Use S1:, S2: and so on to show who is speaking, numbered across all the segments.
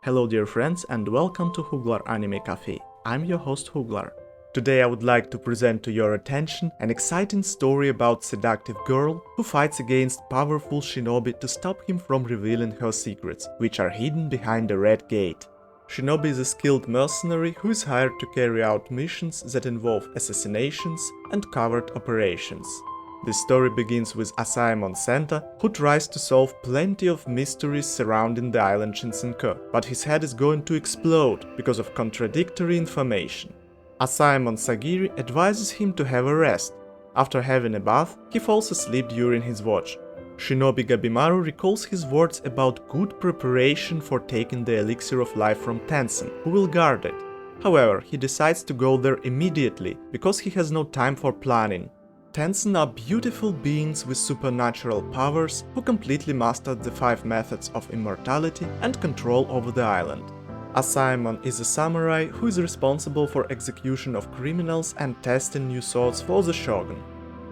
S1: Hello dear friends and welcome to Huglar Anime Cafe. I'm your host Huglar. Today I would like to present to your attention an exciting story about Seductive Girl who fights against powerful Shinobi to stop him from revealing her secrets, which are hidden behind a red gate. Shinobi is a skilled mercenary who is hired to carry out missions that involve assassinations and covert operations. This story begins with Asaemon Senta, who tries to solve plenty of mysteries surrounding the island Shinsenku, but his head is going to explode because of contradictory information. Asaemon Sagiri advises him to have a rest. After having a bath, he falls asleep during his watch. Shinobi Gabimaru recalls his words about good preparation for taking the elixir of life from Tenzin, who will guard it. However, he decides to go there immediately, because he has no time for planning. Tenzin are beautiful beings with supernatural powers who completely mastered the 5 methods of immortality and control over the island. Asaemon is a samurai who is responsible for execution of criminals and testing new swords for the shogun.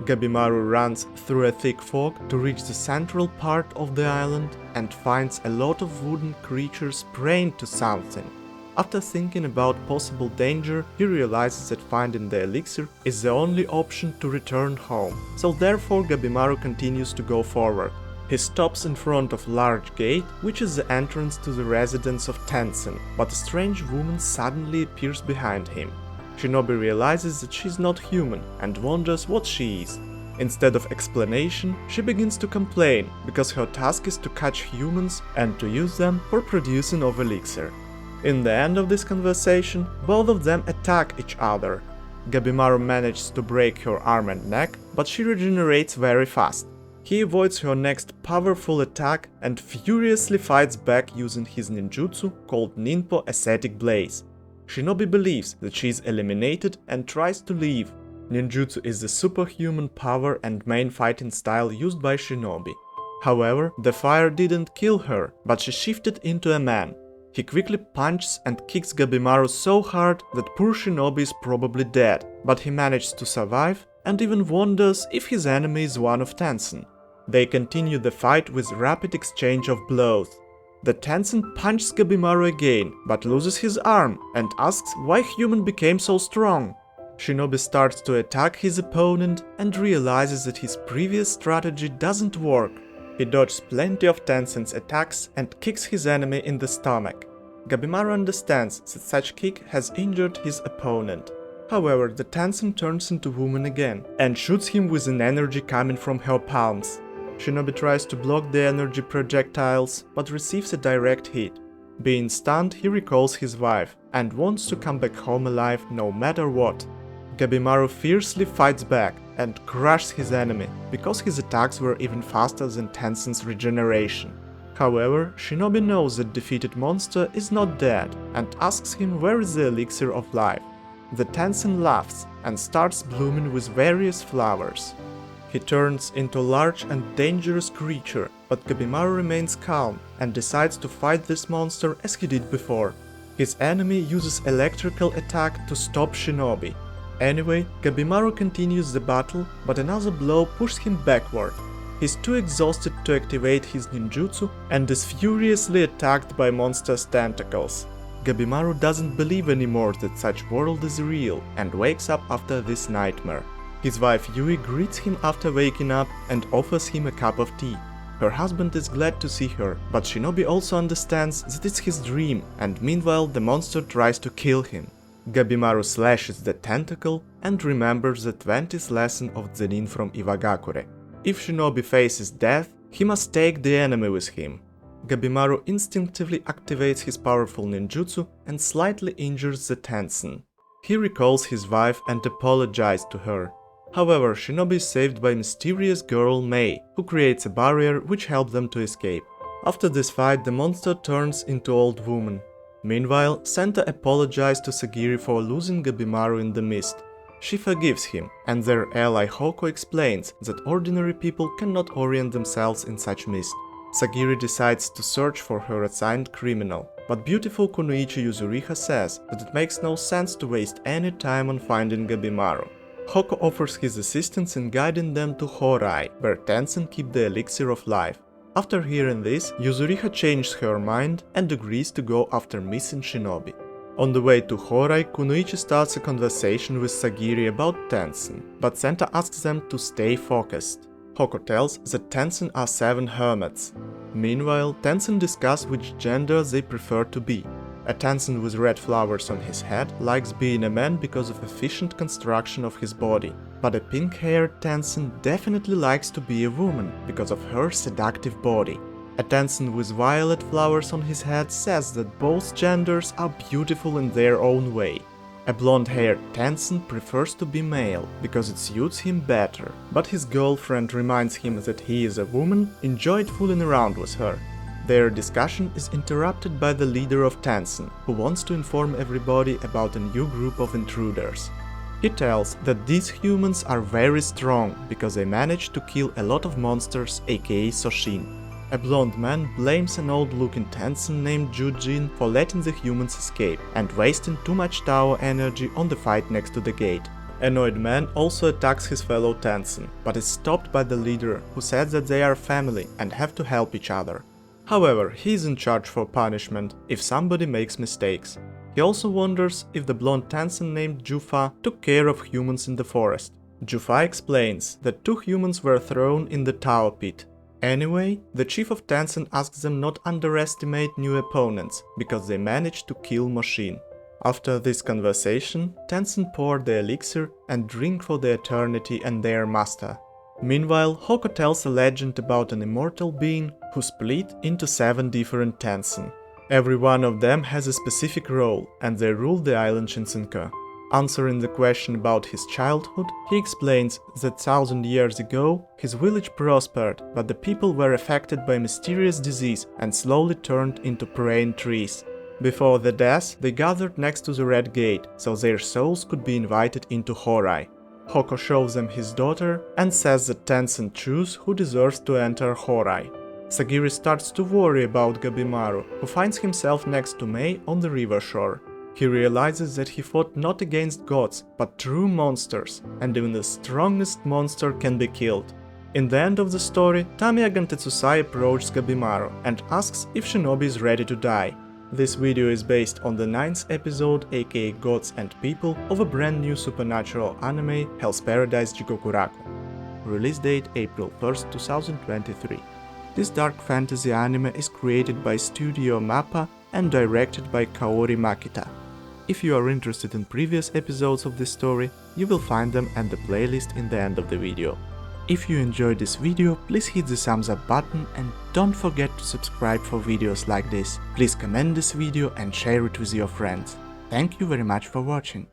S1: Gabimaru runs through a thick fog to reach the central part of the island and finds a lot of wooden creatures praying to something. After thinking about possible danger, he realizes that finding the elixir is the only option to return home, so therefore Gabimaru continues to go forward. He stops in front of a large gate, which is the entrance to the residence of Tenzin, but a strange woman suddenly appears behind him. Shinobi realizes that she is not human and wonders what she is. Instead of explanation, she begins to complain, because her task is to catch humans and to use them for producing of elixir. In the end of this conversation, both of them attack each other. Gabimaru manages to break her arm and neck, but she regenerates very fast. He avoids her next powerful attack and furiously fights back using his ninjutsu called Ninpo Ascetic Blaze. Shinobi believes that she is eliminated and tries to leave. Ninjutsu is the superhuman power and main fighting style used by Shinobi. However, the fire didn't kill her, but she shifted into a man. He quickly punches and kicks Gabimaru so hard that poor Shinobi is probably dead, but he manages to survive and even wonders if his enemy is one of Tenzin. They continue the fight with rapid exchange of blows. The Tenzin punches Gabimaru again, but loses his arm and asks why human became so strong. Shinobi starts to attack his opponent and realizes that his previous strategy doesn't work. He dodges plenty of Tenzin's attacks and kicks his enemy in the stomach. Gabimaru understands that such kick has injured his opponent. However, the Tenzin turns into woman again and shoots him with an energy coming from her palms. Shinobi tries to block the energy projectiles, but receives a direct hit. Being stunned, he recalls his wife and wants to come back home alive no matter what. Gabimaru fiercely fights back and crushes his enemy, because his attacks were even faster than Tenzin's regeneration. However, Shinobi knows that defeated monster is not dead and asks him where is the elixir of life. The Tenzin laughs and starts blooming with various flowers. He turns into a large and dangerous creature, but Gabimaru remains calm and decides to fight this monster as he did before. His enemy uses electrical attack to stop Shinobi. Anyway, Gabimaru continues the battle, but another blow pushes him backward. He's too exhausted to activate his ninjutsu and is furiously attacked by monster's tentacles. Gabimaru doesn't believe anymore that such world is real and wakes up after this nightmare. His wife Yui greets him after waking up and offers him a cup of tea. Her husband is glad to see her, but Shinobi also understands that it's his dream, and meanwhile the monster tries to kill him. Gabimaru slashes the tentacle and remembers the 20th lesson of Zenin from Iwagakure. If Shinobi faces death, he must take the enemy with him. Gabimaru instinctively activates his powerful ninjutsu and slightly injures the Tenzin. He recalls his wife and apologizes to her. However, Shinobi is saved by Mysterious Girl Mei, who creates a barrier which helps them to escape. After this fight, the monster turns into old woman. Meanwhile, Senta apologizes to Sagiri for losing Gabimaru in the mist. She forgives him, and their ally Hoko explains that ordinary people cannot orient themselves in such mist. Sagiri decides to search for her assigned criminal, but beautiful Kunoichi Yuzuriha says that it makes no sense to waste any time on finding Gabimaru. Hoko offers his assistance in guiding them to Horai, where Tenzin keep the elixir of life. After hearing this, Yuzuriha changes her mind and agrees to go after missing Shinobi. On the way to Horai, Kunoichi starts a conversation with Sagiri about Tensen, but Senta asks them to stay focused. Hoko tells that Tensen are 7 hermits. Meanwhile, Tensen discuss which gender they prefer to be. A Tensen with red flowers on his head likes being a man because of efficient construction of his body, but a pink-haired Tensen definitely likes to be a woman because of her seductive body. A Tensen with violet flowers on his head says that both genders are beautiful in their own way. A blonde-haired Tensen prefers to be male because it suits him better, but his girlfriend reminds him that he is a woman, enjoyed fooling around with her. Their discussion is interrupted by the leader of Tensen, who wants to inform everybody about a new group of intruders. He tells that these humans are very strong because they managed to kill a lot of monsters, aka Soshin. A blonde man blames an old-looking Tensen named Jujin for letting the humans escape and wasting too much Tao energy on the fight next to the gate. Annoyed man also attacks his fellow Tensen, but is stopped by the leader, who says that they are family and have to help each other. However, he is in charge for punishment if somebody makes mistakes. He also wonders if the blonde Tensen named Jufa took care of humans in the forest. Jufa explains that 2 humans were thrown in the Tao pit. Anyway, the chief of Tensen asks them not underestimate new opponents, because they managed to kill Moshin. After this conversation, Tensen pour the elixir and drink for the eternity and their master. Meanwhile, Hoko tells a legend about an immortal being who split into 7 different Tensen. Every one of them has a specific role, and they rule the island Shinsenka. Answering the question about his childhood, he explains that 1000 years ago his village prospered, but the people were affected by mysterious disease and slowly turned into praying trees. Before the death, they gathered next to the Red Gate, so their souls could be invited into Horai. Hoko shows them his daughter and says that Tensen choose who deserves to enter Horai. Sagiri starts to worry about Gabimaru, who finds himself next to Mei on the river shore. He realizes that he fought not against gods, but true monsters, and even the strongest monster can be killed. In the end of the story, Tamiya and Tetsusai approaches Gabimaru and asks if Shinobi is ready to die. This video is based on the 9th episode, aka Gods and People, of a brand new supernatural anime, Hell's Paradise Jigokuraku. Release date April 1st, 2023. This dark fantasy anime is created by Studio Mappa and directed by Kaori Makita. If you are interested in previous episodes of this story, you will find them and the playlist in the end of the video. If you enjoyed this video, please hit the thumbs up button and don't forget to subscribe for videos like this. Please comment this video and share it with your friends. Thank you very much for watching.